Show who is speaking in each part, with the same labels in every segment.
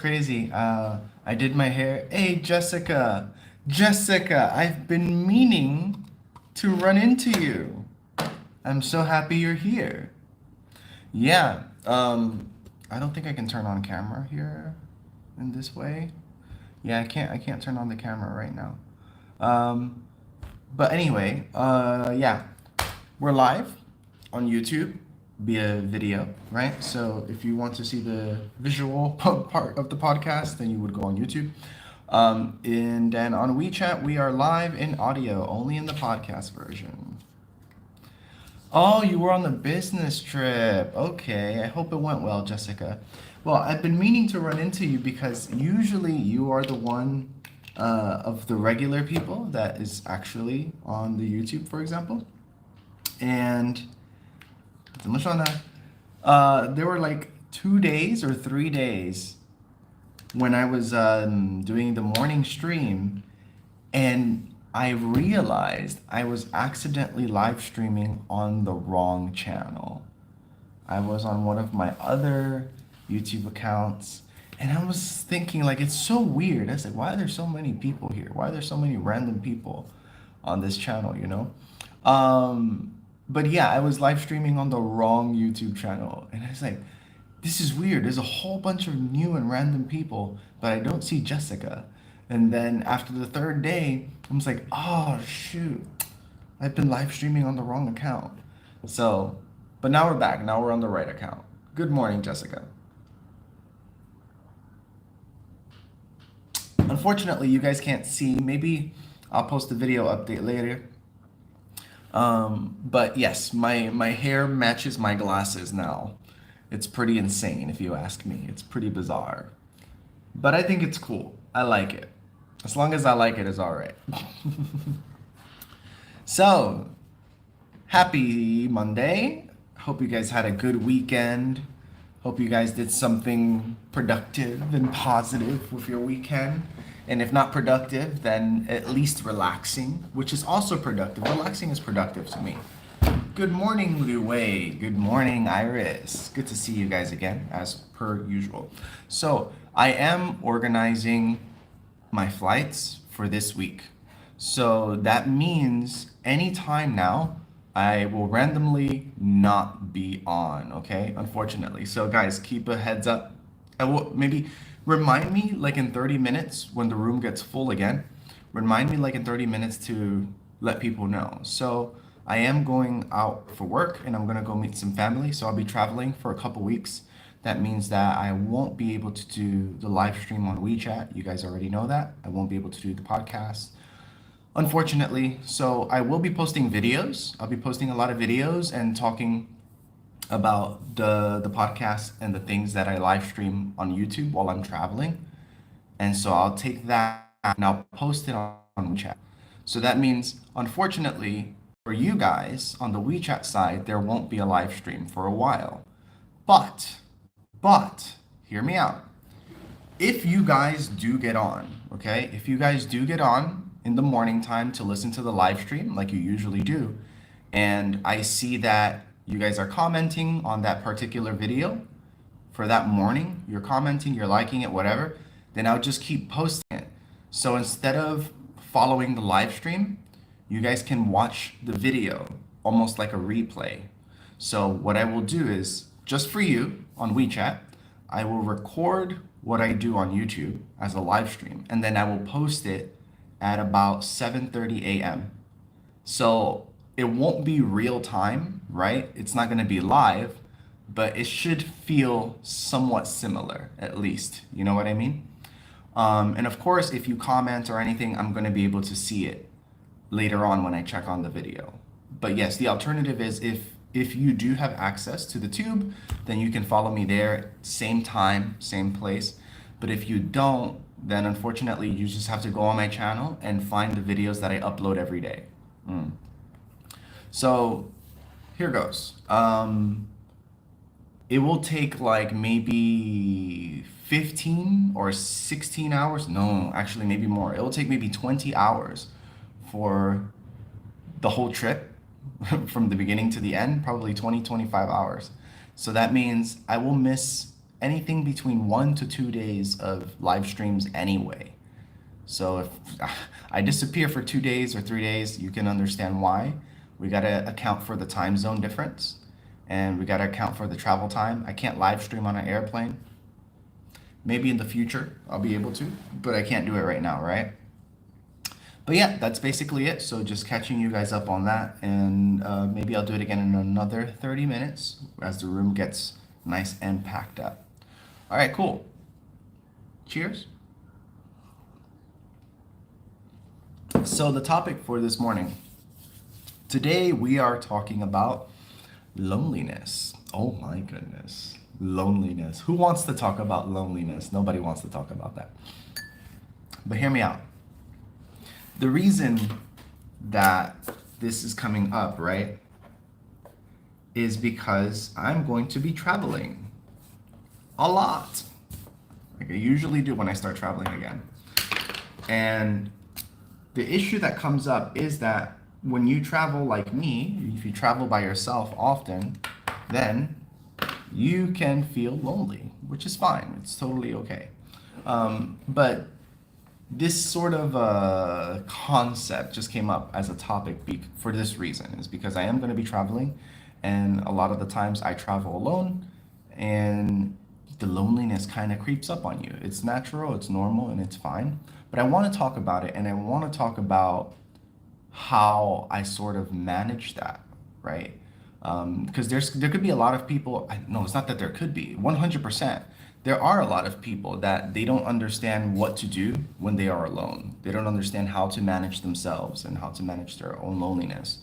Speaker 1: Crazy. I did my hair. Hey, Jessica. Jessica, I've been meaning to run into you. I'm so happy you're here. Yeah. I don't think I can turn on camera here in this way. Yeah, I can't turn on the camera right now. Um, but anyway, yeah. We're live on YouTube via video, right? So if you want to see the visual part of the podcast, then you would go on YouTube. And then on WeChat, we are live in audio, only in the podcast version. Oh, you were on the business trip. Okay, I hope it went well, Jessica. Well, I've been meaning to run into you because usually you are the one of the regular people that is actually on the YouTube, for example. And there were like 2 days or 3 days when I was doing the morning stream, and I realized I was accidentally live streaming on the wrong channel. I was on one of my other YouTube accounts, and I was thinking, like, it's so weird. I said, why are there so many people here? Why are there so many random people on this channel, you know? But yeah, I was live streaming on the wrong YouTube channel, and I was like, this is weird. There's a whole bunch of new and random people, but I don't see Jessica. And then after the third day, I was like, oh shoot, I've been live streaming on the wrong account. So, but now we're back. Now we're on the right account. Good morning, Jessica. Unfortunately, you guys can't see. Maybe I'll post a video update later. But yes, my hair matches my glasses now. It's pretty insane if you ask me. It's pretty bizarre. But I think it's cool. I like it. As long as I like it, it's all right. So, happy Monday. Hope you guys had a good weekend. Hope you guys did something productive and positive with your weekend. And if not productive, then at least relaxing, which is also productive. Relaxing is productive to me. Good morning, Lu Wei. Good morning, Iris. Good to see you guys again, as per usual. So, I am organizing my flights for this week. So that means anytime now, I will randomly not be on, okay? Unfortunately. So guys, keep a heads up. I will maybe remind me like in 30 minutes when the room gets full again. Remind me like in 30 minutes to let people know. So I am going out for work and I'm gonna go meet some family. So I'll be traveling for a couple weeks. That means that I won't be able to do the live stream on WeChat. You guys already know that. I won't be able to do the podcast, unfortunately. So I will be posting videos. I'll be posting a lot of videos and talking about the podcast and the things that I live stream on YouTube while I'm traveling. And so I'll take that and I'll post it on WeChat. So that means, unfortunately, for you guys on the WeChat side, there won't be a live stream for a while. But, hear me out. If you guys do get on, okay? If you guys do get on in the morning time to listen to the live stream like you usually do, and I see that you guys are commenting on that particular video for that morning, you're commenting, you're liking it, whatever, then I'll just keep posting it. So instead of following the live stream, you guys can watch the video almost like a replay. So what I will do is, just for you on WeChat, I will record what I do on YouTube as a live stream, and then I will post it at about 7:30 a.m. So it won't be real time, right? It's not going to be live, but it should feel somewhat similar, at least. You know what I mean? And of course, if you comment or anything, I'm going to be able to see it later on when I check on the video. But yes, the alternative is if you do have access to the tube, then you can follow me there, same time, same place. But if you don't, then unfortunately you just have to go on my channel and find the videos that I upload every day. So here goes. It will take like maybe 15 or 16 hours. No, actually maybe more. It will take maybe 20 hours for the whole trip from the beginning to the end, probably 20, 25 hours. So that means I will miss anything between 1 to 2 days of live streams anyway. So if I disappear for 2 days or 3 days, you can understand why. We gotta account for the time zone difference, and we gotta account for the travel time. I can't live stream on an airplane. Maybe in the future I'll be able to, but I can't do it right now, right? But yeah, that's basically it. So just catching you guys up on that, and maybe I'll do it again in another 30 minutes as the room gets nice and packed up. All right, cool. Cheers. So the topic for this morning, today we are talking about loneliness. Oh my goodness, loneliness. Who wants to talk about loneliness? Nobody wants to talk about that. But hear me out. The reason that this is coming up, right, is because I'm going to be traveling a lot, like I usually do when I start traveling again. And the issue that comes up is that when you travel like me, if you travel by yourself often, then you can feel lonely, which is fine. It's totally okay. But this sort of concept just came up as a topic for this reason, is because I am going to be traveling, and a lot of the times I travel alone, and the loneliness kind of creeps up on you. It's natural, it's normal, and it's fine. But I want to talk about it, and I want to talk about how I sort of manage that, right? Because there could be a lot of people. No, it's not that there could be. 100%. There are a lot of people that they don't understand what to do when they are alone. They don't understand how to manage themselves and how to manage their own loneliness.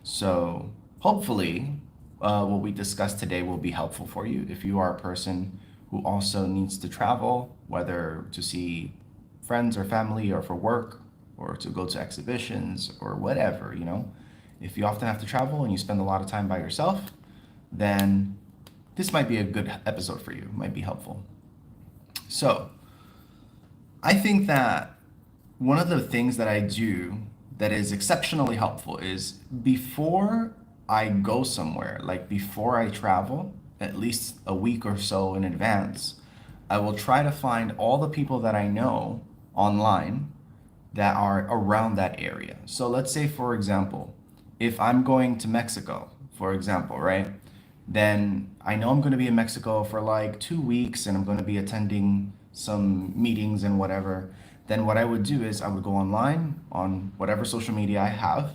Speaker 1: So hopefully, what we discuss today will be helpful for you if you are a person who also needs to travel, whether to see friends or family or for work or to go to exhibitions or whatever, you know. If you often have to travel and you spend a lot of time by yourself, then this might be a good episode for you. It might be helpful. So, I think that one of the things that I do that is exceptionally helpful is before I go somewhere, like before I travel, at least a week or so in advance, I will try to find all the people that I know online that are around that area. So let's say, for example, if I'm going to Mexico, for example, right? Then I know I'm going to be in Mexico for like 2 weeks and I'm going to be attending some meetings and whatever. Then what I would do is I would go online on whatever social media I have,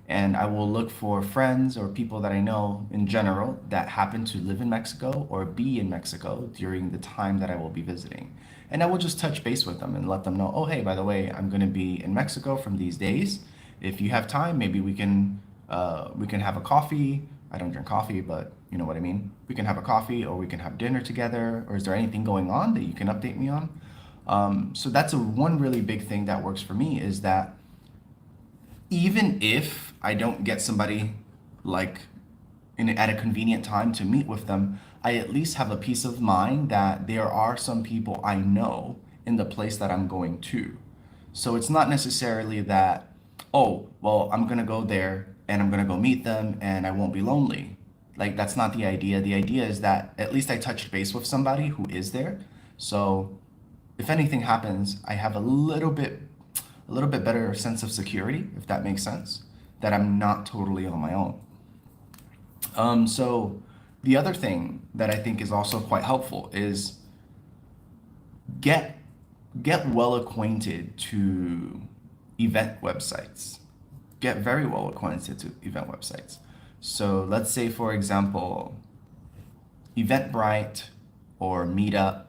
Speaker 1: and I will look for friends or people that I know in general that happen to live in Mexico or be in Mexico during the time that I will be visiting. And I will just touch base with them and let them know, oh, hey, by the way, I'm going to be in Mexico from these days. If you have time, maybe we can have a coffee. I don't drink coffee, but you know what I mean. We can have a coffee, or we can have dinner together. Or is there anything going on that you can update me on? So that's one really big thing that works for me, is that even if I don't get somebody like at a convenient time to meet with them, I at least have a peace of mind that there are some people I know in the place that I'm going to. So it's not necessarily that, oh, well, I'm gonna go there and I'm gonna go meet them and I won't be lonely. Like, that's not the idea. The idea is that at least I touched base with somebody who is there. So if anything happens, I have a little bit better sense of security, if that makes sense, that I'm not totally on my own. So the other thing that I think is also quite helpful is get get well acquainted to event websites. Get very well acquainted to event websites. So let's say, for example, Eventbrite or Meetup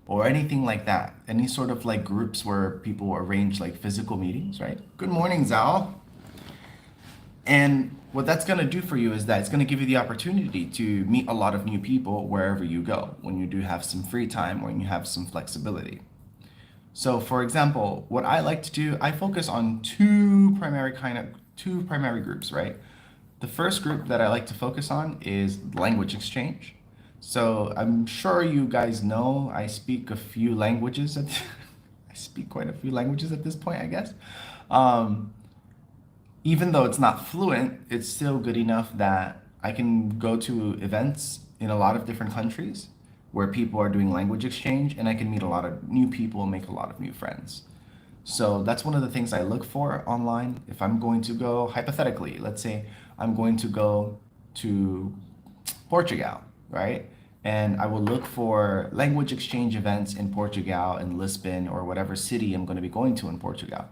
Speaker 1: or anything like that. Any sort of like groups where people arrange like physical meetings, right? Good morning, Zal. And what that's going to do for you is that it's going to give you the opportunity to meet a lot of new people wherever you go when you do have some free time or when you have some flexibility. So for example, what I like to do, I focus on two primary groups, right? The first group that I like to focus on is language exchange. So I'm sure you guys know I speak a few languages. I speak quite a few languages at this point, I guess. Um, Even though it's not fluent, it's still good enough that I can go to events in a lot of different countries where people are doing language exchange, and I can meet a lot of new people and make a lot of new friends. So that's one of the things I look for online. If I'm going to go, hypothetically, let's say I'm going to go to Portugal, right? And I will look for language exchange events in Portugal, in Lisbon, or whatever city I'm going to be going to in Portugal.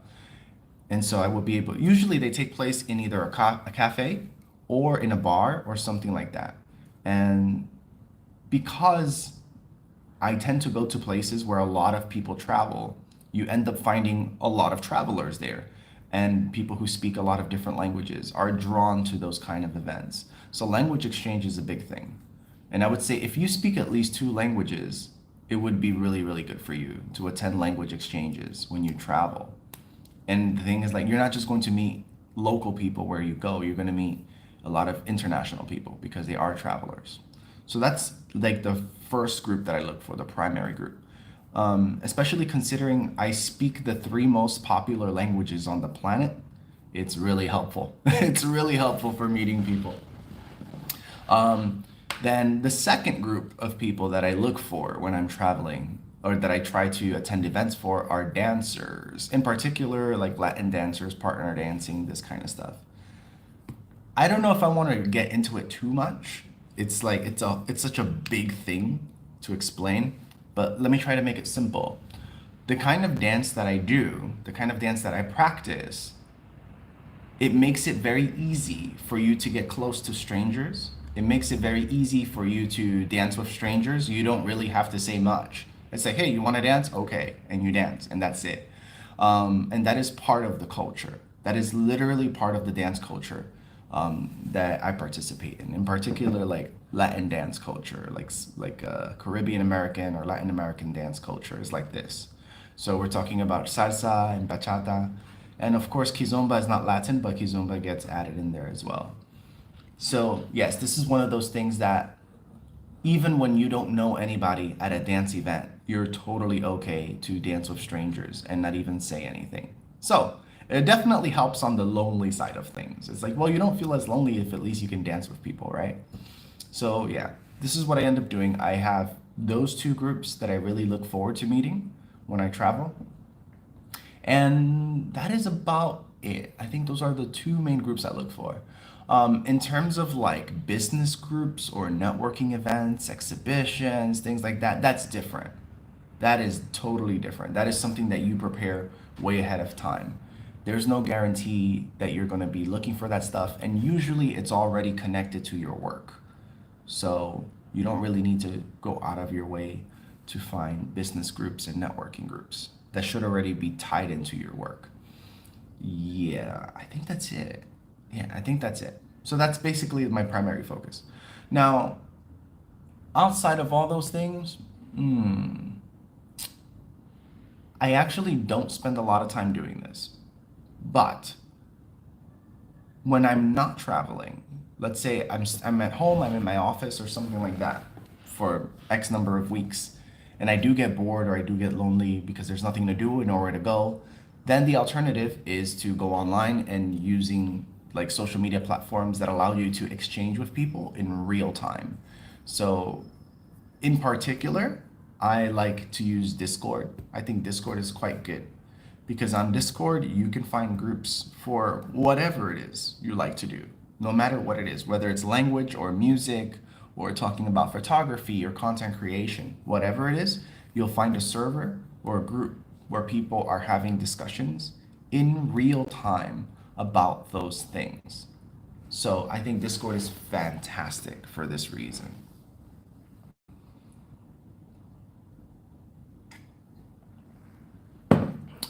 Speaker 1: And so I will be able, usually they take place in either a cafe or in a bar or something like that. And because I tend to go to places where a lot of people travel, you end up finding a lot of travelers there. And people who speak a lot of different languages are drawn to those kind of events. So language exchange is a big thing. And I would say if you speak at least two languages, it would be really, really good for you to attend language exchanges when you travel. And the thing is, like, you're not just going to meet local people where you go, you're going to meet a lot of international people because they are travelers. So that's like the first group that I look for, the primary group. Especially considering I speak the three most popular languages on the planet, it's really helpful. It's really helpful for meeting people. Um, then the second group of people that I look for when I'm traveling or that I try to attend events for are dancers, in particular, like Latin dancers, partner dancing, this kind of stuff. I don't know if I want to get into it too much. It's like it's such a big thing to explain, but let me try to make it simple. The kind of dance that I do, the kind of dance that I practice, it makes it very easy for you to get close to strangers. It makes it very easy for you to dance with strangers. You don't really have to say much. It's like, hey, you want to dance? Okay. And you dance, and that's it. And that is part of the culture. That is literally part of the dance culture that I participate in particular, like Latin dance culture, like Caribbean American or Latin American dance culture is like this. So we're talking about salsa and bachata. And of course, kizomba is not Latin, but kizomba gets added in there as well. So, yes, this is one of those things that even when you don't know anybody at a dance event, you're totally okay to dance with strangers and not even say anything. So, it definitely helps on the lonely side of things. It's like, well, you don't feel as lonely if at least you can dance with people, right? So, yeah, this is what I end up doing. I have those two groups that I really look forward to meeting when I travel. And that is about it. I think those are the two main groups I look for. In terms of like business groups or networking events, exhibitions, things like that, that's different. That is totally different. That is something that you prepare way ahead of time. There's no guarantee that you're going to be looking for that stuff, and usually it's already connected to your work. So you don't really need to go out of your way to find business groups and networking groups. That should already be tied into your work. Yeah, I think that's it. Yeah, I think that's it. So that's basically my primary focus. Now, outside of all those things, I actually don't spend a lot of time doing this. But when I'm not traveling, let's say I'm at home, I'm in my office or something like that for X number of weeks, and I do get bored or I do get lonely because there's nothing to do and nowhere to go, then the alternative is to go online and using like social media platforms that allow you to exchange with people in real time. So, in particular, I like to use Discord. I think Discord is quite good because on Discord, you can find groups for whatever it is you like to do, no matter what it is, whether it's language or music or talking about photography or content creation, whatever it is, you'll find a server or a group where people are having discussions in real time about those things. So I think Discord is fantastic for this reason.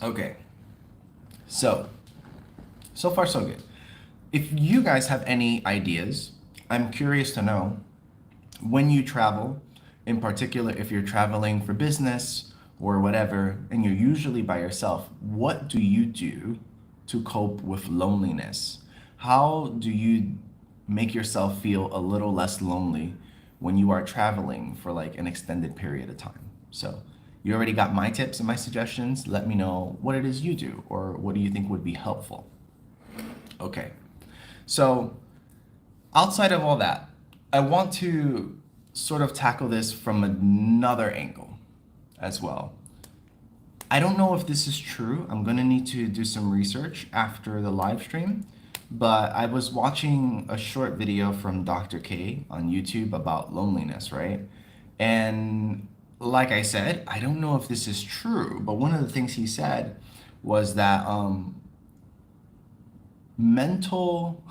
Speaker 1: Okay, so far so good. If you guys have any ideas, I'm curious to know when you travel, in particular if you're traveling for business or whatever, and you're usually by yourself, what do you do to cope with loneliness? How do you make yourself feel a little less lonely when you are traveling for like an extended period of time? So, you already got my tips and my suggestions. Let me know what it is you do or what do you think would be helpful. Okay, so outside of all that, I want to sort of tackle this from another angle as well. I don't know if this is true. I'm gonna need to do some research after the live stream, but I was watching a short video from Dr. K on YouTube about loneliness, right? And like I said, I don't know if this is true, but one of the things he said was that mental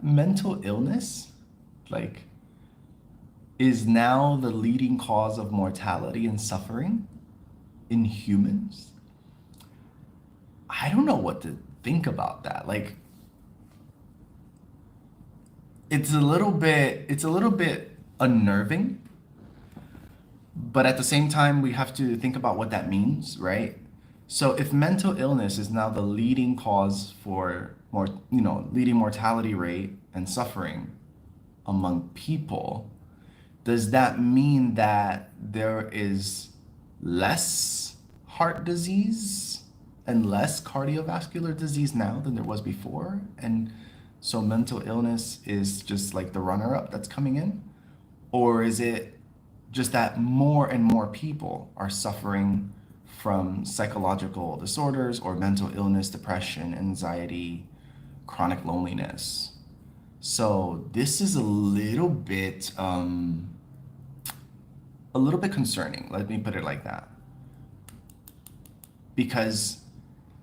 Speaker 1: mental illness, like, is now the leading cause of mortality and suffering in humans. I don't know what to think about that. Like, it's a little bit unnerving, but at the same time we have to think about what that means, right? So if mental illness is now the leading cause for more, leading mortality rate and suffering among people, does that mean that there is less heart disease and less cardiovascular disease now than there was before? And so mental illness is just like the runner up that's coming in? Or is it just that more and more people are suffering from psychological disorders or mental illness, depression, anxiety, chronic loneliness? So this is a little bit concerning. Let me put it like that, because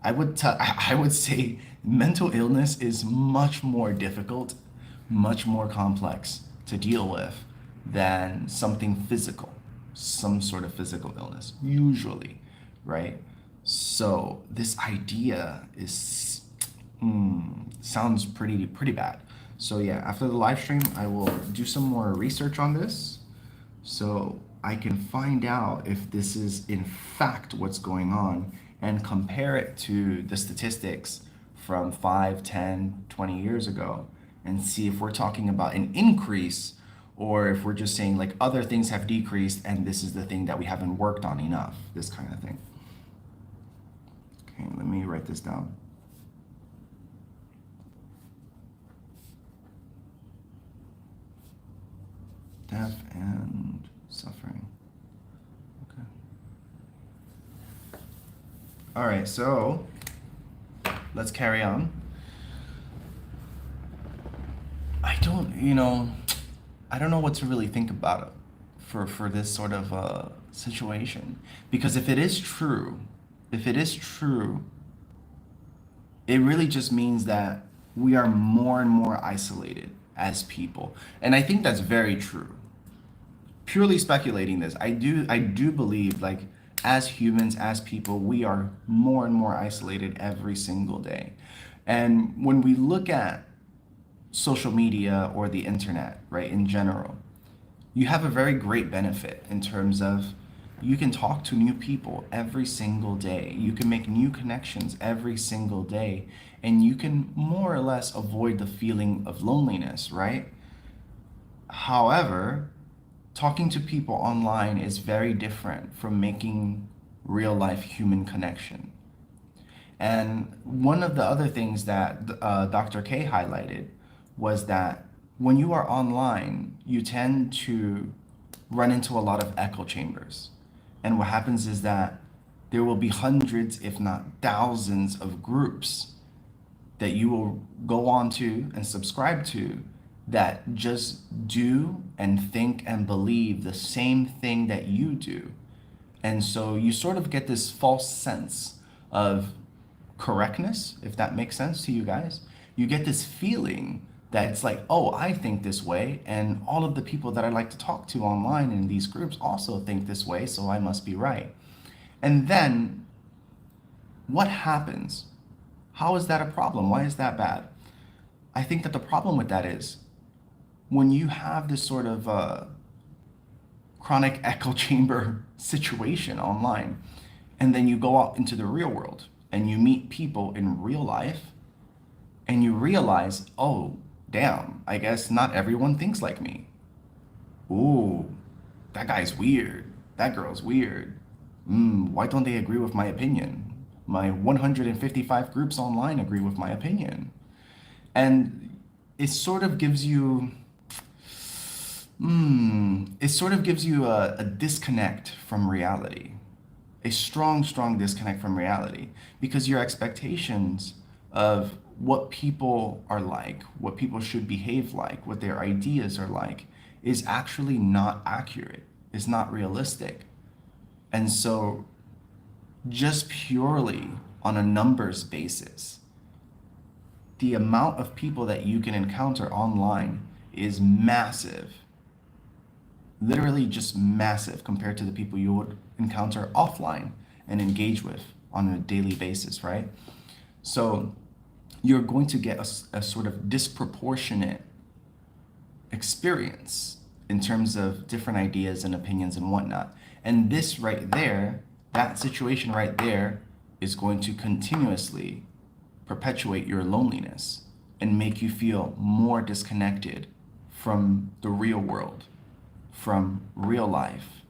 Speaker 1: I would say mental illness is much more difficult, much more complex to deal with than something physical, some sort of physical illness, usually, right? So this idea is sounds pretty bad. So yeah, after the live stream, I will do some more research on this so I can find out if this is in fact what's going on and compare it to the statistics from 5, 10, 20 years ago and see if we're talking about an increase or if we're just saying like other things have decreased and this is the thing that we haven't worked on enough, this kind of thing. Okay, let me write this down. Death and suffering. Okay. All right, so let's carry on. I don't know what to really think about it for this sort of situation. Because if it is true, it really just means that we are more and more isolated as people. And I think that's very true. Purely speculating this, I do believe, like, as humans, as people, we are more and more isolated every single day. And when we look at social media or the internet, right, in general, you have a very great benefit in terms of you can talk to new people every single day. You can make new connections every single day, and you can more or less avoid the feeling of loneliness, right? However, talking to people online is very different from making real life human connection. And one of the other things that Dr. K highlighted was that when you are online, you tend to run into a lot of echo chambers. And what happens is that there will be hundreds, if not thousands, of groups that you will go on to and subscribe to that just do and think and believe the same thing that you do. And so you sort of get this false sense of correctness, if that makes sense to you guys. You get this feeling that it's like, oh, I think this way, and all of the people that I like to talk to online in these groups also think this way, so I must be right. And then what happens? How is that a problem? Why is that bad? I think that the problem with that is when you have this sort of chronic echo chamber situation online, and then you go out into the real world and you meet people in real life, and you realize, oh, damn, I guess not everyone thinks like me. Ooh, that guy's weird. That girl's weird. Why don't they agree with my opinion? My 155 groups online agree with my opinion. And it sort of gives you It sort of gives you a disconnect from reality, a strong, strong disconnect from reality, because your expectations of what people are like, what people should behave like, what their ideas are like, is actually not accurate, is not realistic. And so, just purely on a numbers basis, the amount of people that you can encounter online is massive, literally just massive compared to the people you would encounter offline and engage with on a daily basis, right? So you're going to get a sort of disproportionate experience in terms of different ideas and opinions and whatnot. And this right there, that situation right there, is going to continuously perpetuate your loneliness and make you feel more disconnected from the real world, from real life.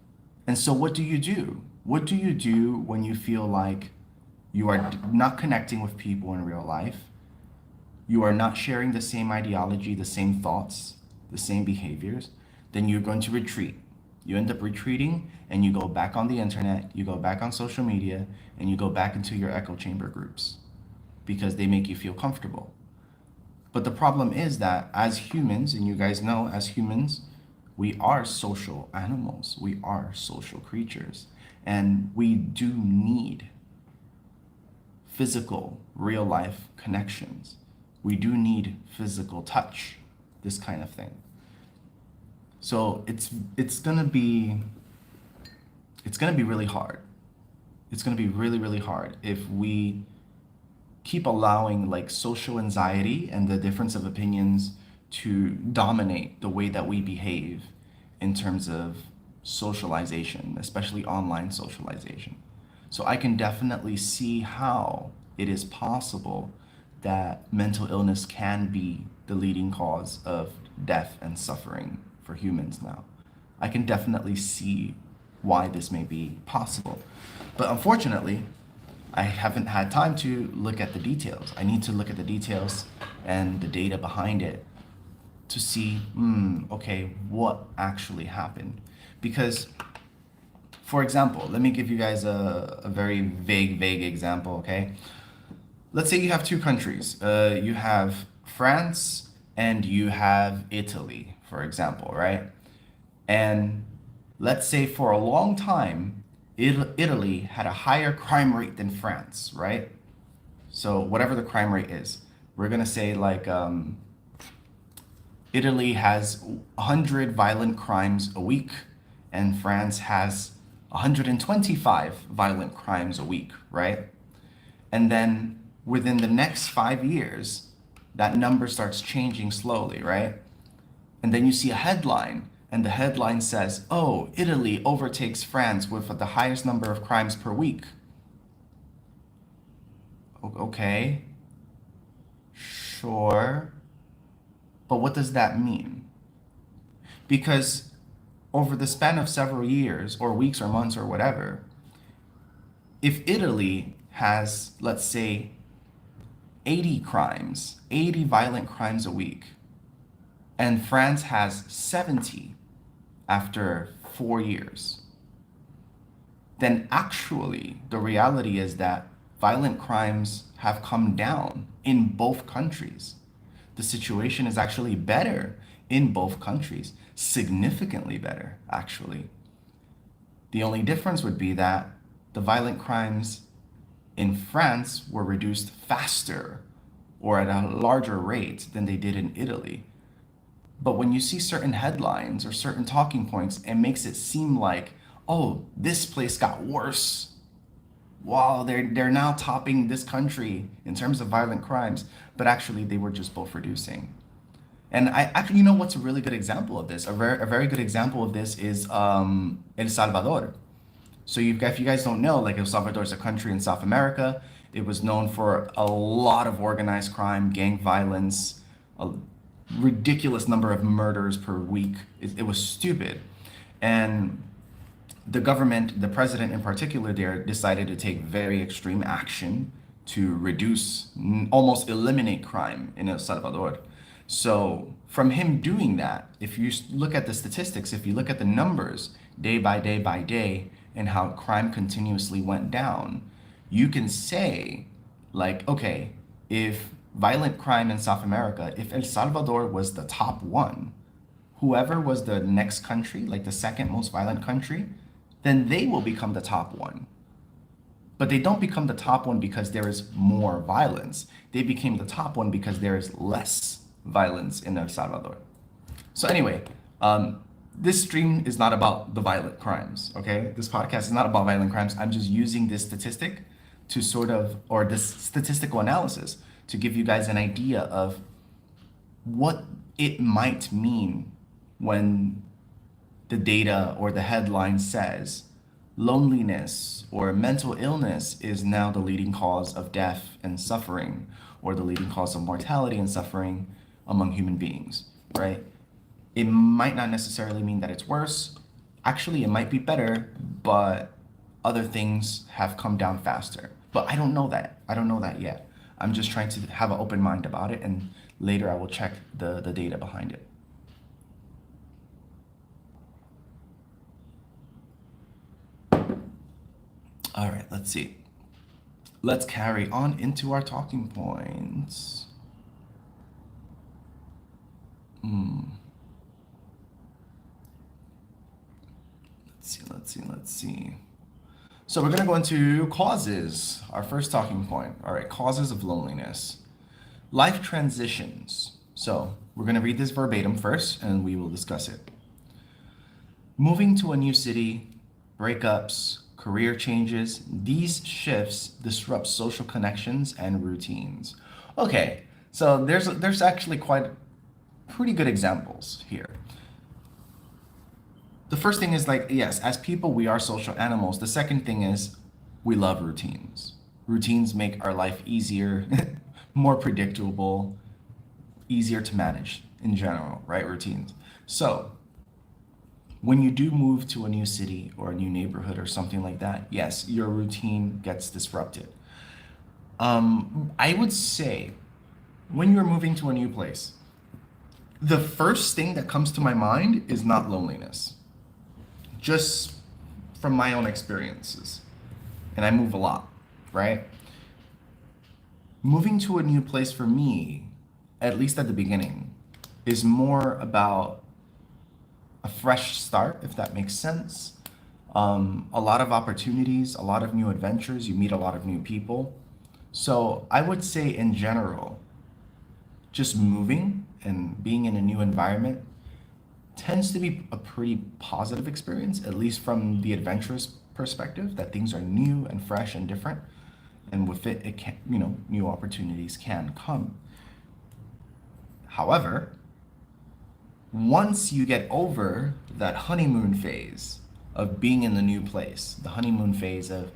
Speaker 1: And so, what do you do? What do you do when you feel like you are not connecting with people in real life? You are not sharing the same ideology, the same thoughts, the same behaviors? Then you're going to retreat. You end up retreating and you go back on the internet, you go back on social media, and you go back into your echo chamber groups because they make you feel comfortable. But the problem is that as humans, and you guys know, as humans, we are social animals, we are social creatures, and we do need physical, real life connections. We do need physical touch, this kind of thing. So it's gonna be really hard. It's gonna be really, really hard if we keep allowing like social anxiety and the difference of opinions to dominate the way that we behave in terms of socialization, especially online socialization. So I can definitely see how it is possible that mental illness can be the leading cause of death and suffering for humans now. I can definitely see why this may be possible. But unfortunately, I haven't had time to look at the details. I need to look at the details and the data behind it to see, okay, what actually happened. Because, for example, let me give you guys a very vague example, okay? Let's say you have two countries. You have France and you have Italy, for example, right? And let's say for a long time, Italy had a higher crime rate than France, right? So whatever the crime rate is, we're gonna say like Italy has 100 violent crimes a week, and France has 125 violent crimes a week, right? And then within the next 5 years, that number starts changing slowly, right? And then you see a headline, and the headline says, oh, Italy overtakes France with the highest number of crimes per week. Okay, sure. But what does that mean? Because over the span of several years, or weeks, or months, or whatever, if Italy has, let's say, 80 crimes, 80 violent crimes a week, and France has 70 after 4 years, then actually the reality is that violent crimes have come down in both countries. The situation is actually better in both countries, significantly better, actually. The only difference would be that the violent crimes in France were reduced faster or at a larger rate than they did in Italy. But when you see certain headlines or certain talking points, it makes it seem like, oh, this place got worse. Wow, they're now topping this country in terms of violent crimes, but actually they were just both reducing. And I actually, you know what's a really good example of this? A very good example of this is El Salvador. So if you guys don't know, like El Salvador is a country in South America. It was known for a lot of organized crime, gang violence, a ridiculous number of murders per week. It was stupid. And the government, the president in particular there, decided to take very extreme action to reduce, almost eliminate crime in El Salvador. So from him doing that, if you look at the statistics, if you look at the numbers day by day by day, and how crime continuously went down, you can say, like, okay, if violent crime in South America, if El Salvador was the top one, whoever was the next country, like the second most violent country, then they will become the top one. But they don't become the top one because there is more violence. They became the top one because there is less violence in El Salvador. So anyway, this stream is not about the violent crimes, okay? This podcast is not about violent crimes. I'm just using this statistic to sort of, or this statistical analysis to give you guys an idea of what it might mean when the data or the headline says loneliness or mental illness is now the leading cause of death and suffering, or the leading cause of mortality and suffering among human beings, right? It might not necessarily mean that it's worse. Actually, it might be better, but other things have come down faster. But I don't know that. I don't know that yet. I'm just trying to have an open mind about it, and later I will check the data behind it. All right, let's see. Let's carry on into our talking points. Let's see. So we're gonna go into causes, our first talking point. All right, causes of loneliness. Life transitions. So we're gonna read this verbatim first and we will discuss it. Moving to a new city, breakups, career changes, these shifts disrupt social connections and routines. Okay, so there's actually quite pretty good examples here. The first thing is, like, yes, as people, we are social animals. The second thing is we love routines. Routines make our life easier, more predictable, easier to manage in general, right? Routines. So when you do move to a new city or a new neighborhood or something like that, yes, your routine gets disrupted. I would say when you're moving to a new place, the first thing that comes to my mind is not loneliness, just from my own experiences. And I move a lot, right? Moving to a new place for me, at least at the beginning, is more about a fresh start, if that makes sense. A lot of opportunities, a lot of new adventures, you meet a lot of new people. So I would say in general, just moving and being in a new environment tends to be a pretty positive experience, at least from the adventurous perspective, that things are new and fresh and different. And with it, it can, new opportunities can come. However, once you get over that honeymoon phase of being in the new place, the honeymoon phase of,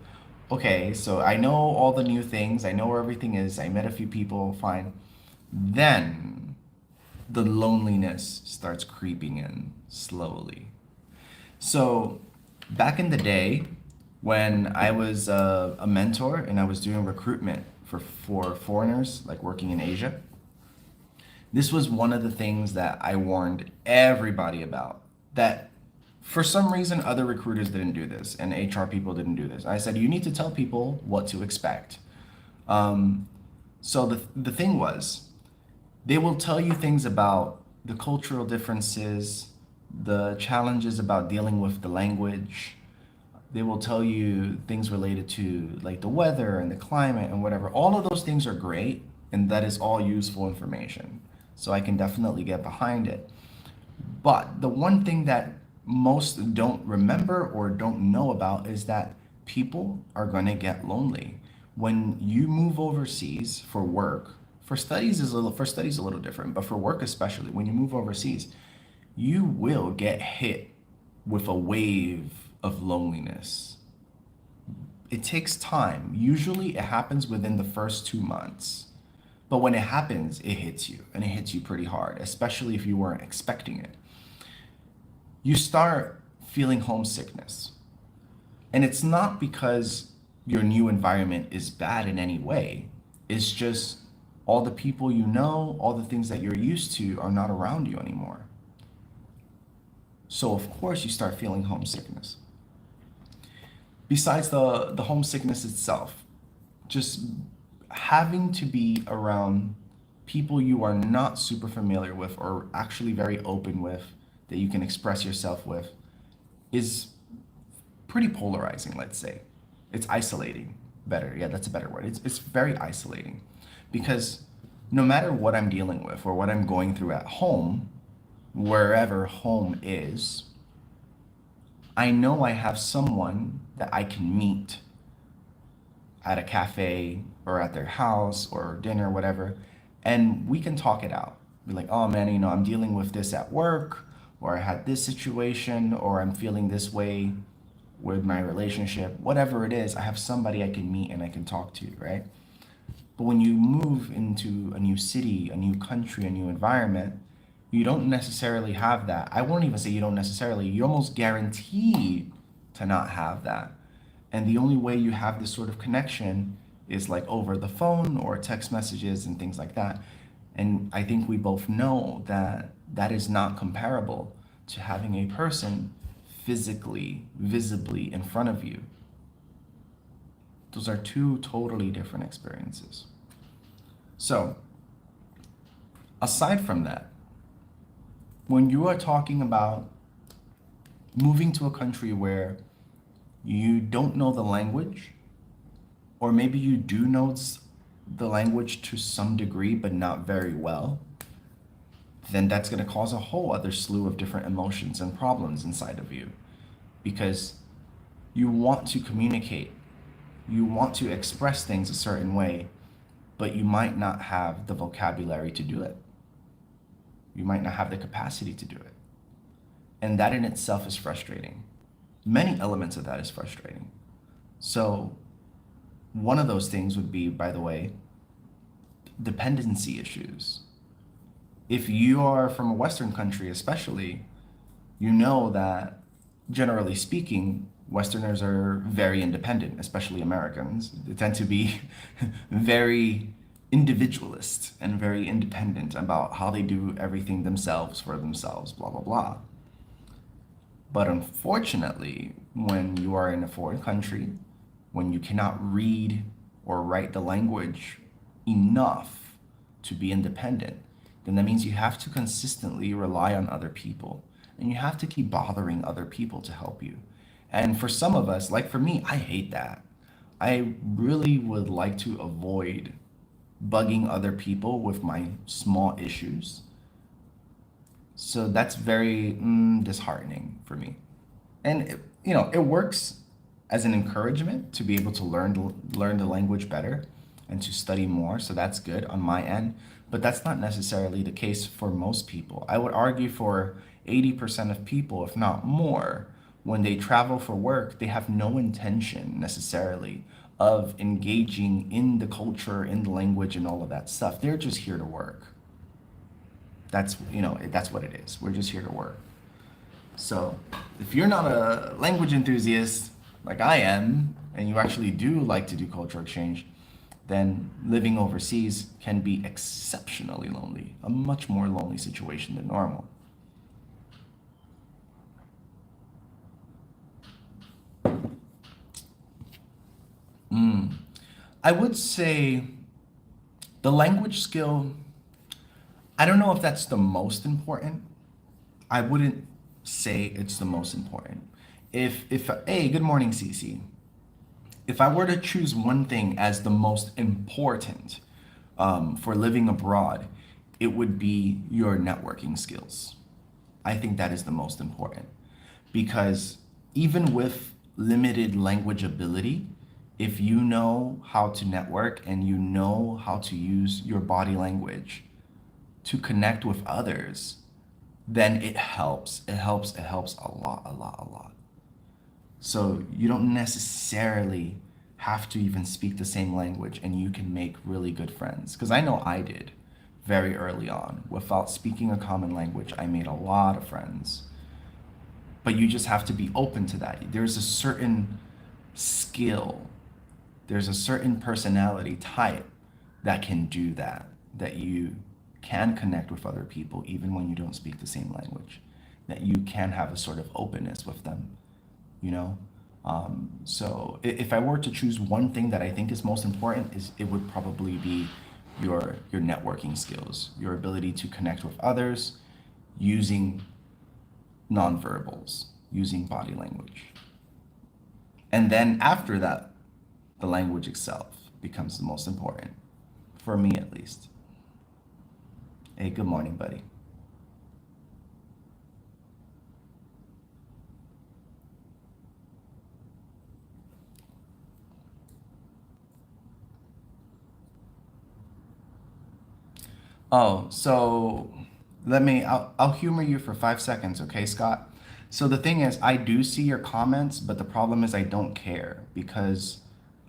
Speaker 1: okay, so I know all the new things, I know where everything is, I met a few people, fine. Then the loneliness starts creeping in slowly. So back in the day, when I was a mentor and I was doing recruitment for foreigners, like working in Asia, this was one of the things that I warned everybody about. That for some reason, other recruiters didn't do this and HR people didn't do this. I said, you need to tell people what to expect. So the thing was, they will tell you things about the cultural differences, the challenges about dealing with the language. They will tell you things related to like the weather and the climate and whatever. All of those things are great, and that is all useful information. So I can definitely get behind it. But the one thing that most don't remember or don't know about is that people are going to get lonely. When you move overseas for work, for studies a little different, but for work especially, when you move overseas, you will get hit with a wave of loneliness. It takes time. Usually it happens within the first 2 months. But when it happens, it hits you, and it hits you pretty hard, especially if you weren't expecting it. You start feeling homesickness. And it's not because your new environment is bad in any way. It's just All the people you know, all the things that you're used to are not around you anymore. So of course you start feeling homesickness. Besides the homesickness itself, just having to be around people you are not super familiar with or actually very open with, that you can express yourself with, is pretty polarizing, let's say. It's isolating. Better. Yeah, that's a better word. It's very isolating because no matter what I'm dealing with or what I'm going through at home, wherever home is, I know I have someone that I can meet at a cafe or at their house or dinner, whatever, and we can talk it out. Be like, oh man, I'm dealing with this at work, or I had this situation, or I'm feeling this way with my relationship, whatever it is, I have somebody I can meet and I can talk to, right? But when you move into a new city, a new country, a new environment, you don't necessarily have that. I won't even say you don't necessarily, you're almost guaranteed to not have that. And the only way you have this sort of connection is like over the phone or text messages and things like that. And I think we both know that that is not comparable to having a person physically, visibly in front of you. Those are two totally different experiences. So, aside from that, when you are talking about moving to a country where you don't know the language, or maybe you do know the language to some degree, but not very well, then that's going to cause a whole other slew of different emotions and problems inside of you because you want to communicate, you want to express things a certain way, but you might not have the vocabulary to do it. You might not have the capacity to do it. And that in itself is frustrating. Many elements of that is frustrating. So one of those things would be, by the way, dependency issues. If you are from a Western country, especially, you know that generally speaking, Westerners are very independent, especially Americans. They tend to be very individualist and very independent about how they do everything themselves for themselves, blah, blah, blah. But unfortunately, when you are in a foreign country, when you cannot read or write the language enough to be independent, then that means you have to consistently rely on other people. And you have to keep bothering other people to help you. And for some of us, like for me, I hate that. I really would like to avoid bugging other people with my small issues. So that's very disheartening for me. And it works as an encouragement to be able to learn the language better and to study more. So that's good on my end. But that's not necessarily the case for most people. I would argue for 80% of people, if not more, when they travel for work, they have no intention necessarily of engaging in the culture, in the language, and all of that stuff. They're just here to work. That's what it is. We're just here to work. So if you're not a language enthusiast like I am, and you actually do like to do culture exchange, then living overseas can be exceptionally lonely, a much more lonely situation than normal. I would say the language skill, I don't know if that's the most important. I wouldn't say it's the most important. Hey, good morning, Cece. If I were to choose one thing as the most important for living abroad, it would be your networking skills. I think that is the most important because even with limited language ability, if you know how to network and you know how to use your body language to connect with others, then it helps. It helps. It helps a lot, a lot, a lot. So you don't necessarily have to even speak the same language and you can make really good friends. Because I know I did very early on. Without speaking a common language, I made a lot of friends. But you just have to be open to that. There's a certain skill, there's a certain personality type that can do that. that you can connect with other people even when you don't speak the same language, that you can have a sort of openness with them, you know? So if I were to choose one thing that I think is most important, is it would probably be your networking skills, your ability to connect with others using nonverbals, using body language. And then after that, the language itself becomes the most important, for me at least. Hey, good morning, buddy. Oh, so I'll humor you for 5 seconds, okay, Scott? So the thing is, I do see your comments, but the problem is I don't care because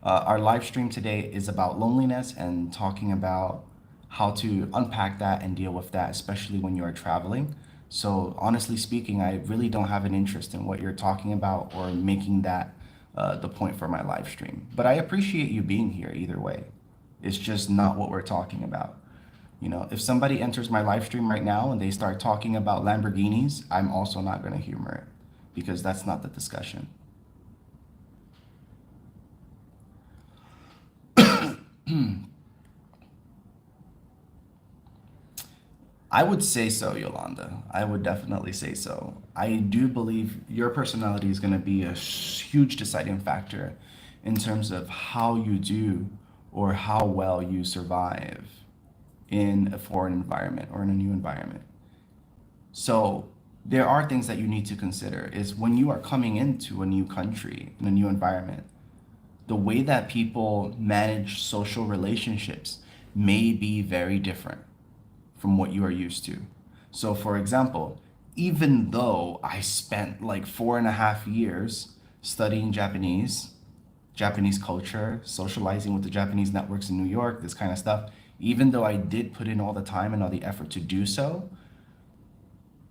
Speaker 1: our live stream today is about loneliness and talking about how to unpack that and deal with that, especially when you are traveling. So honestly speaking, I really don't have an interest in what you're talking about or making that the point for my live stream. But I appreciate you being here either way. It's just not what we're talking about. You know, if somebody enters my live stream right now and they start talking about Lamborghinis, I'm also not going to humor it because that's not the discussion. I would say so, Yolanda. I would definitely say so. I do believe your personality is going to be a huge deciding factor in terms of how you do or how well you survive in a foreign environment or in a new environment. So there are things that you need to consider is when you are coming into a new country, in a new environment, the way that people manage social relationships may be very different from what you are used to. So, for example, even though I spent like 4.5 years studying Japanese culture, socializing with the Japanese networks in New York, this kind of stuff, even though I did put in all the time and all the effort to do so,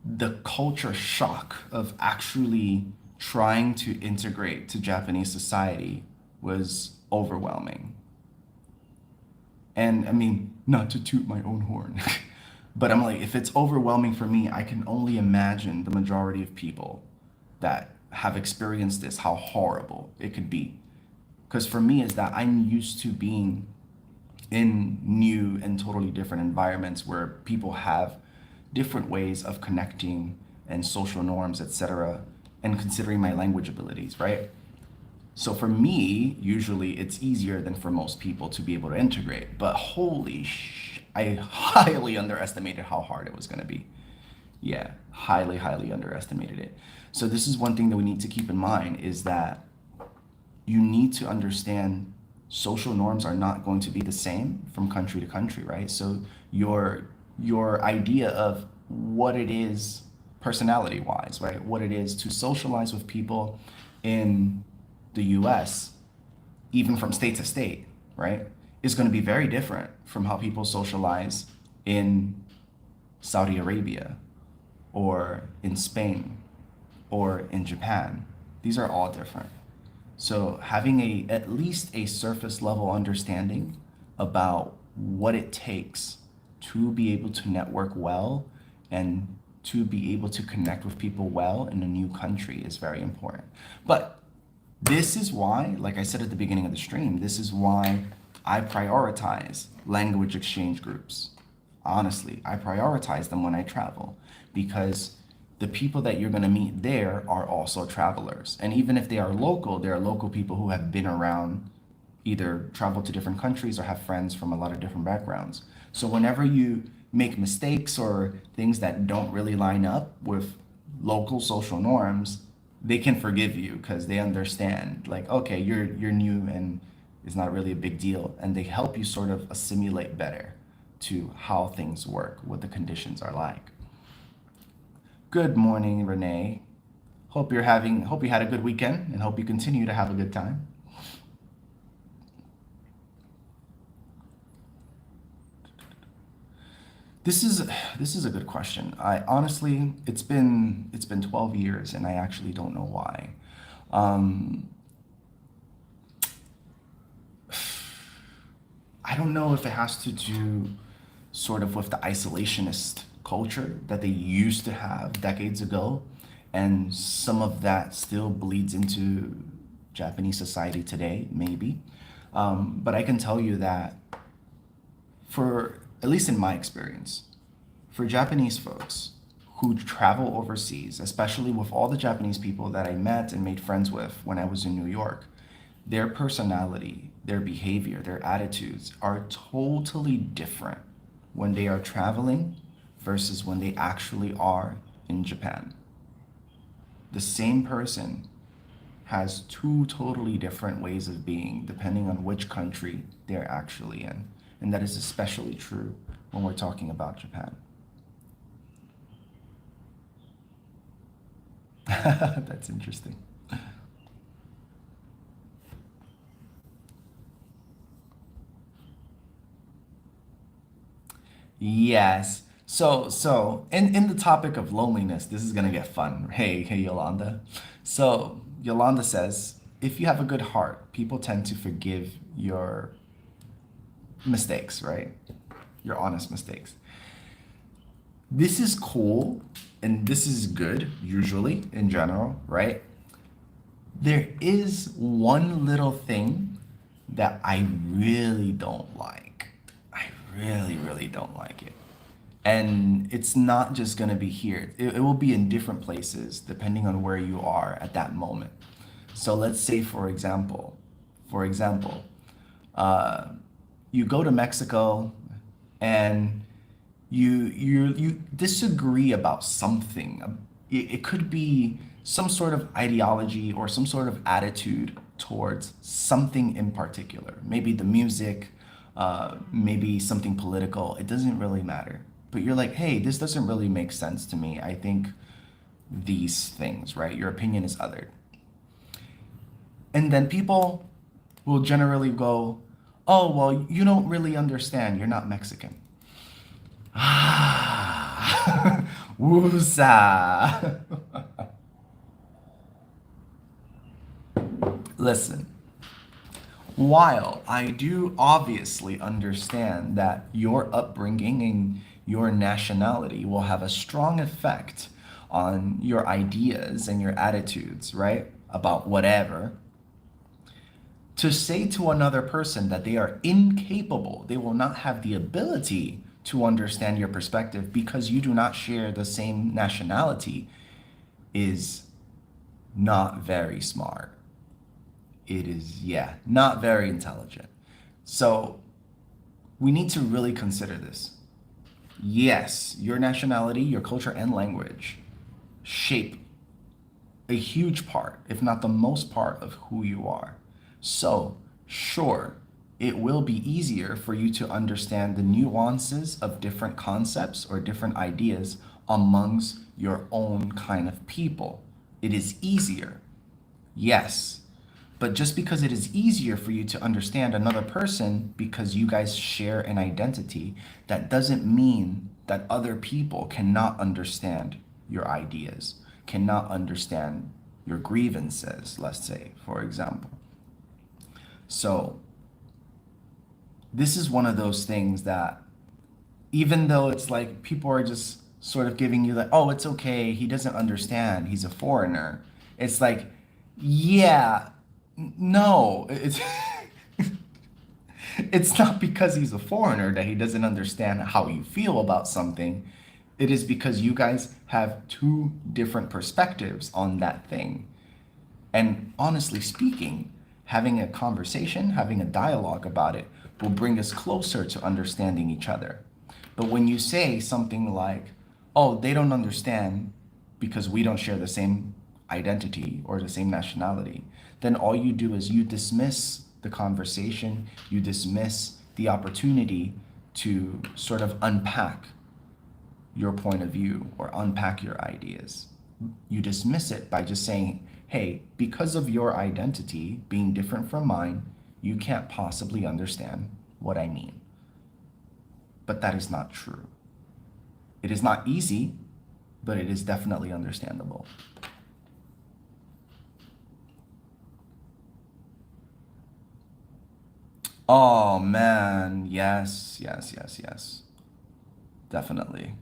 Speaker 1: the culture shock of actually trying to integrate to Japanese society was overwhelming. And I mean, not to toot my own horn, but I'm like, if it's overwhelming for me, I can only imagine the majority of people that have experienced this, how horrible it could be. Because for me, is that I'm used to being in new and totally different environments where people have different ways of connecting and social norms, etc., and considering my language abilities, right? So for me, usually it's easier than for most people to be able to integrate. But I highly underestimated how hard it was going to be. Yeah, highly underestimated it. So this is one thing that we need to keep in mind is that you need to understand social norms are not going to be the same from country to country, right? So your idea of what it is personality wise, right? What it is to socialize with people in the US, even from state to state, right, is going to be very different from how people socialize in Saudi Arabia or in Spain or in Japan. These are all different. So having at least a surface level understanding about what it takes to be able to network well and to be able to connect with people well in a new country is very important. But this is why, like I said at the beginning of the stream, this is why I prioritize language exchange groups. Honestly, I prioritize them when I travel because the people that you're going to meet there are also travelers. And even if they are local people who have been around, either traveled to different countries or have friends from a lot of different backgrounds. So whenever you make mistakes or things that don't really line up with local social norms, they can forgive you because they understand like, okay, you're new and it's not really a big deal, and they help you sort of assimilate better to how things work, what the conditions are like. Good morning, Renee. Hope you had a good weekend and hope you continue to have a good time. This is a good question. I honestly, it's been 12 years and I actually don't know why. Um, I don't know if it has to do sort of with the isolationist culture that they used to have decades ago. And some of that still bleeds into Japanese society today, maybe. But I can tell you that for, at least in my experience, for Japanese folks who travel overseas, especially with all the Japanese people that I met and made friends with when I was in New York, their personality, their behavior, their attitudes are totally different when they are traveling versus when they actually are in Japan. The same person has two totally different ways of being depending on which country they're actually in. And that is especially true when we're talking about Japan. That's interesting. Yes. So in the topic of loneliness, this is gonna get fun. Hey, Yolanda. So Yolanda says, if you have a good heart, people tend to forgive your mistakes, right? Your honest mistakes. This is cool and this is good, usually in general, right? There is one little thing that I really don't like. I really don't like it. And it's not just going to be here, it will be in different places depending on where you are at that moment. So let's say, for example, uh, you go to Mexico and you disagree about something. It could be some sort of ideology or some sort of attitude towards something in particular. Maybe the music, maybe something political. It doesn't really matter. But you're like, hey, this doesn't really make sense to me. I think these things, right? Your opinion is othered. And then people will generally go, oh, well, you don't really understand. You're not Mexican. Ah, woosah. Listen, while I do obviously understand that your upbringing and your nationality will have a strong effect on your ideas and your attitudes, right? About whatever, to say to another person that they are incapable, they will not have the ability to understand your perspective because you do not share the same nationality is not very smart. It is, yeah, not very intelligent. So we need to really consider this. Yes, your nationality, your culture, and language shape a huge part, if not the most part, of who you are. So, sure, it will be easier for you to understand the nuances of different concepts or different ideas amongst your own kind of people. It is easier, yes. But just because it is easier for you to understand another person because you guys share an identity, that doesn't mean that other people cannot understand your ideas, cannot understand your grievances, let's say, for example. So, this is one of those things that, even though it's like people are just sort of giving you like, oh, it's okay, he doesn't understand, he's a foreigner. It's like, yeah, no, it's it's not because he's a foreigner that he doesn't understand how you feel about something. It is because you guys have two different perspectives on that thing. And honestly speaking, having a conversation, having a dialogue about it will bring us closer to understanding each other. But when you say something like, oh, they don't understand because we don't share the same identity or the same nationality, then all you do is you dismiss the conversation, you dismiss the opportunity to sort of unpack your point of view or unpack your ideas. You dismiss it by just saying, hey, because of your identity being different from mine, you can't possibly understand what I mean. But that is not true. It is not easy, but it is definitely understandable. Oh man, yes, yes, yes, yes. Definitely.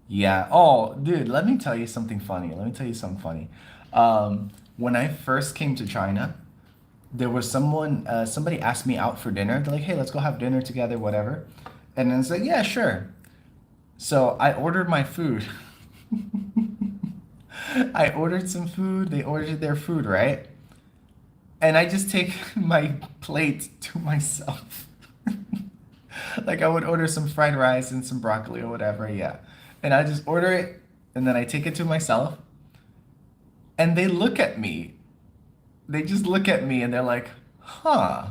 Speaker 1: Yeah. Oh, dude, let me tell you something funny. Let me tell you something funny. When I first came to China, there was somebody asked me out for dinner. They're like, hey, let's go have dinner together, whatever. And then it's like, yeah, sure. So I ordered my food. I ordered some food. They ordered their food, right? And I just take my plate to myself. Like I would order some fried rice and some broccoli or whatever, yeah. And I just order it and then I take it to myself. And they look at me. They just look at me and they're like, huh.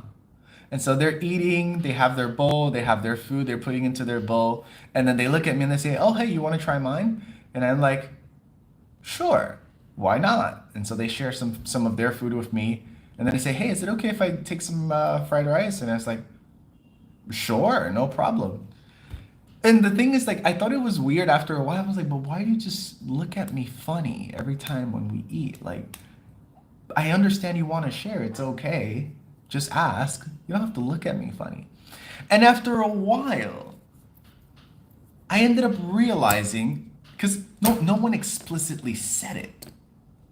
Speaker 1: And so they're eating, they have their bowl, they have their food, they're putting into their bowl. And then they look at me and they say, oh, hey, you want to try mine? And I'm like, sure, why not? And so they share some of their food with me. And then they say, hey, is it okay if I take some fried rice? And I was like, sure, no problem. And the thing is, like, I thought it was weird after a while. I was like, but why do you just look at me funny every time when we eat? Like, I understand you want to share. It's okay. Just ask. You don't have to look at me funny. And after a while, I ended up realizing, because no one explicitly said it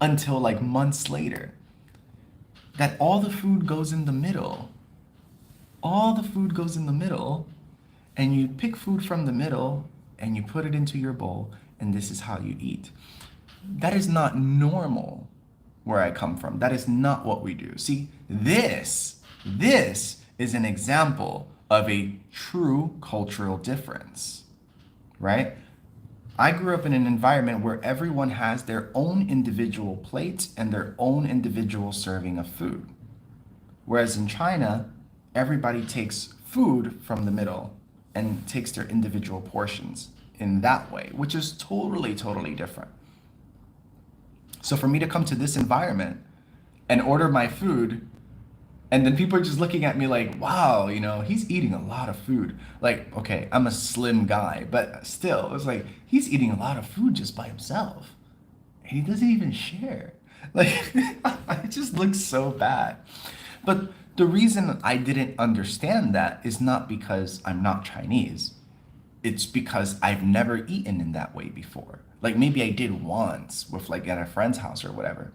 Speaker 1: until like months later, that all the food goes in the middle. All the food goes in the middle, and you pick food from the middle and you put it into your bowl, and this is how you eat. That is not normal where I come from. That is not what we do. See, this is an example of a true cultural difference, right? I grew up in an environment where everyone has their own individual plate and their own individual serving of food. Whereas in China, everybody takes food from the middle and takes their individual portions in that way, which is totally, totally different. So for me to come to this environment and order my food, and then people are just looking at me like, wow, he's eating a lot of food. Like, okay, I'm a slim guy, but still, it's like, he's eating a lot of food just by himself. And he doesn't even share. Like, it just looks so bad. But the reason I didn't understand that is not because I'm not Chinese. It's because I've never eaten in that way before. Like maybe I did once with like at a friend's house or whatever.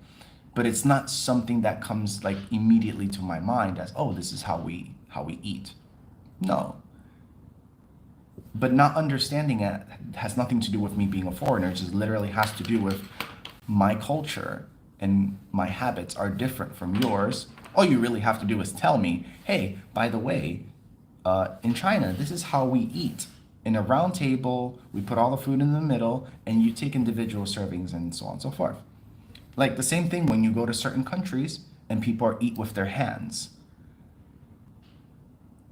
Speaker 1: But it's not something that comes like immediately to my mind as, oh, this is how we eat. No. But not understanding it has nothing to do with me being a foreigner. It just literally has to do with my culture and my habits are different from yours. All you really have to do is tell me, hey, by the way, in China, this is how we eat. In a round table, we put all the food in the middle, and you take individual servings and so on and so forth. Like the same thing when you go to certain countries and people eat with their hands.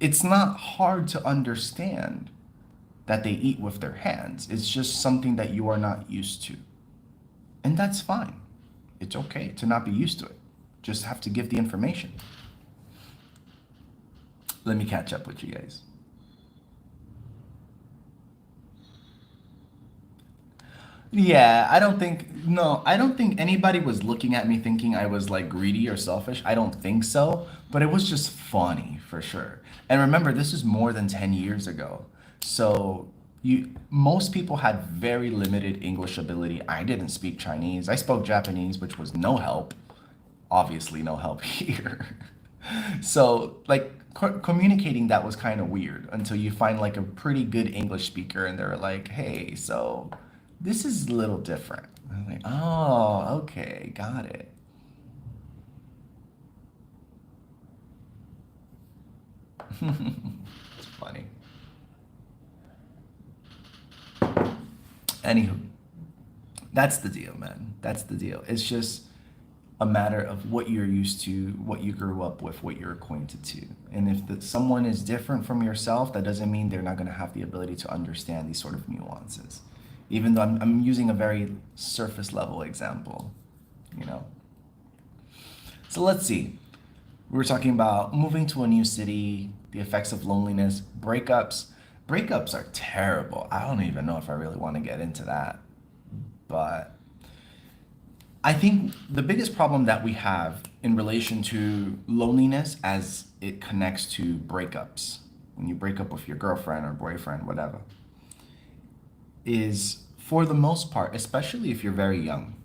Speaker 1: It's not hard to understand that they eat with their hands. It's just something that you are not used to. And that's fine. It's okay to not be used to it. Just have to give the information. Let me catch up with you guys. Yeah, I don't think anybody was looking at me thinking I was like greedy or selfish. I don't think so, but it was just funny for sure. And remember, this is more than 10 years ago. So most people had very limited English ability. I didn't speak Chinese. I spoke Japanese, which was no help. Obviously no help here. So like communicating that was kind of weird until you find like a pretty good English speaker and they're like, hey, so this is a little different. I'm like, oh, okay, got it. It's funny. Anywho, that's the deal, man. That's the deal. It's just a matter of what you're used to, what you grew up with, what you're acquainted to. And if someone is different from yourself, that doesn't mean they're not going to have the ability to understand these sort of nuances. Even though I'm using a very surface level example, you know. So let's see. We were talking about moving to a new city, the effects of loneliness, breakups. Breakups are terrible. I don't even know if I really want to get into that. But I think the biggest problem that we have in relation to loneliness as it connects to breakups, when you break up with your girlfriend or boyfriend, whatever, is for the most part, especially if you're very young,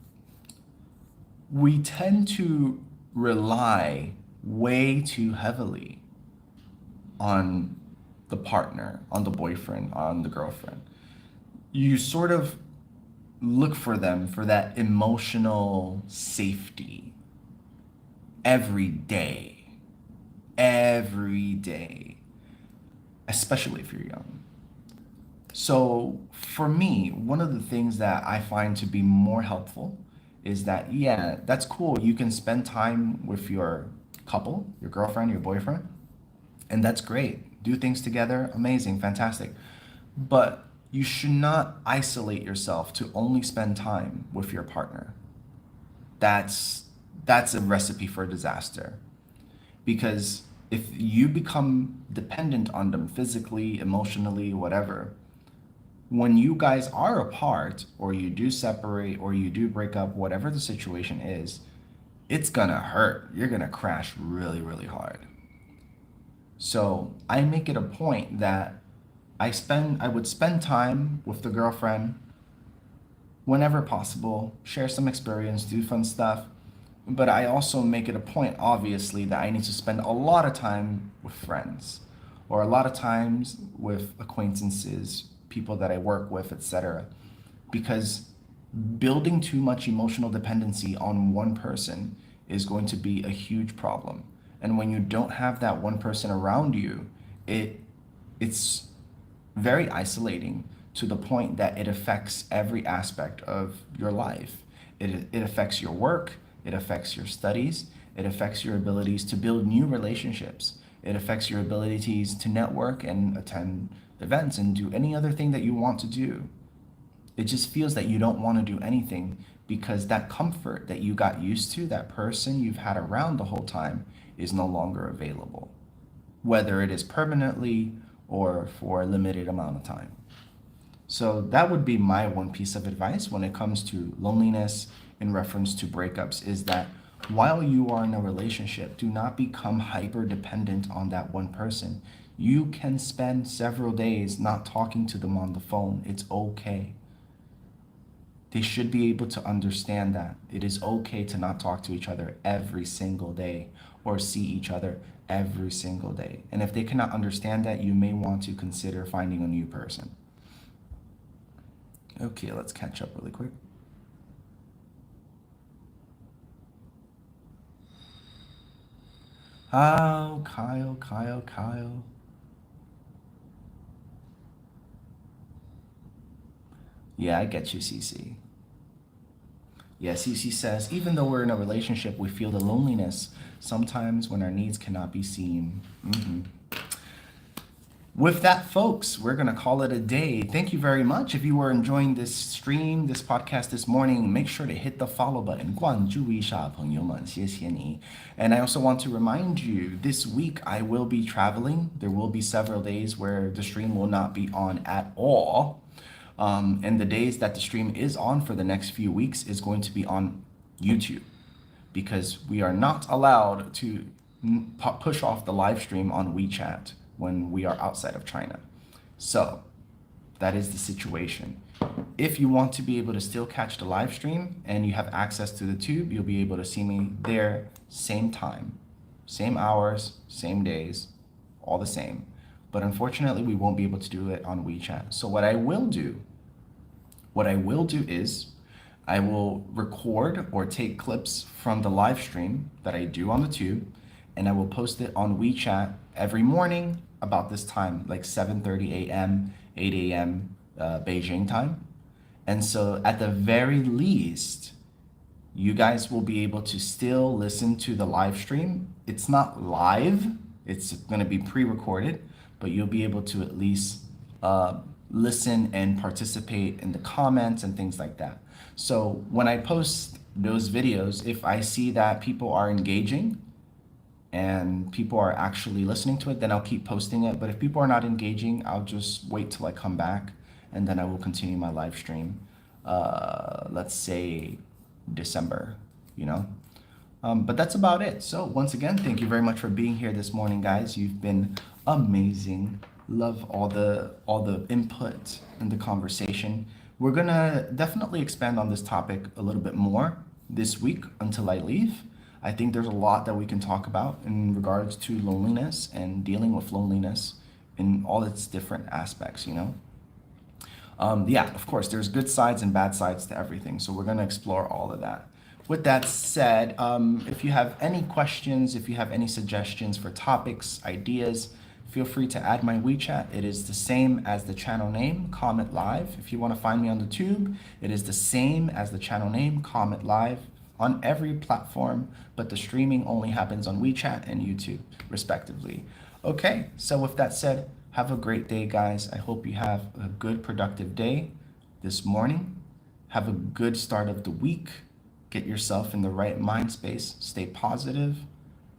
Speaker 1: we tend to rely way too heavily on the partner, on the boyfriend, on the girlfriend. You sort of look for them for that emotional safety every day, every day, especially if you're young. So for me, one of the things that I find to be more helpful is that, yeah, that's cool. You can spend time with your couple, your girlfriend, your boyfriend, and that's great. Do things together, amazing, fantastic. But you should not isolate yourself to only spend time with your partner. That's that's a recipe for disaster. Because if you become dependent on them physically, emotionally, whatever, when you guys are apart or you do separate or you do break up, whatever the situation is, it's gonna hurt. You're gonna crash really, really hard. So I make it a point that I would spend time with the girlfriend whenever possible, share some experience, do fun stuff. But I also make it a point, obviously, that I need to spend a lot of time with friends or a lot of times with acquaintances, people that I work with, etc. Because building too much emotional dependency on one person is going to be a huge problem. And when you don't have that one person around you, it it's very isolating to the point that it affects every aspect of your life. It affects your work, it affects your studies, it affects your abilities to build new relationships, it affects your abilities to network and attend events and do any other thing that you want to do. It just feels that you don't want to do anything because that comfort that you got used to, that person you've had around the whole time, is no longer available, whether it is permanently or for a limited amount of time. So that would be my one piece of advice when it comes to loneliness in reference to breakups is that while you are in a relationship, do not become hyper dependent on that one person. You can spend several days not talking to them on the phone. It's okay. They should be able to understand that it is okay to not talk to each other every single day or see each other every single day. And if they cannot understand that, you may want to consider finding a new person. Okay, let's catch up really quick. Oh, Kyle. Yeah, I get you, CC. Yeah, CC says, even though we're in a relationship, we feel the loneliness sometimes when our needs cannot be seen. With that, folks, we're going to call it a day. Thank you very much. If you were enjoying this stream, this podcast this morning, make sure to hit the follow button. 关注一下朋友们，谢谢你. And I also want to remind you, this week I will be traveling. There will be several days where the stream will not be on at all. And the days that the stream is on for the next few weeks is going to be on YouTube because we are not allowed to push off the live stream on WeChat when we are outside of China. So that is the situation. If you want to be able to still catch the live stream and you have access to the tube, you'll be able to see me there same time, same hours, same days, all the same. But unfortunately, we won't be able to do it on WeChat. So what I will do is I will record or take clips from the live stream that I do on the tube, and I will post it on WeChat every morning about this time, like 7:30 a.m., 8 a.m. Beijing time. And so at the very least, you guys will be able to still listen to the live stream. It's not live, it's going to be pre-recorded, but you'll be able to at least listen and participate in the comments and things like that. So when I post those videos, if I see that people are engaging and people are actually listening to it, then I'll keep posting it. But if people are not engaging, I'll just wait till I come back and then I will continue my live stream. Let's say December, you know? But that's about it. So once again, thank you very much for being here this morning, guys. You've been amazing. Love all the input and the conversation. We're gonna definitely expand on this topic a little bit more this week until I leave. I think there's a lot that we can talk about in regards to loneliness and dealing with loneliness in all its different aspects, you know? Yeah, of course, there's good sides and bad sides to everything. So we're going to explore all of that. With that said, if you have any questions, if you have any suggestions for topics, ideas, feel free to add my WeChat. It is the same as the channel name, Comet Live. If you want to find me on the tube, it is the same as the channel name, Comet Live, on every platform, but the streaming only happens on WeChat and YouTube, respectively. Okay, so with that said, have a great day, guys. I hope you have a good, productive day this morning. Have a good start of the week. Get yourself in the right mind space. Stay positive.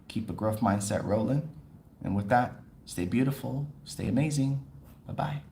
Speaker 1: Keep a growth mindset rolling. And with that, stay beautiful, stay amazing. Bye-bye.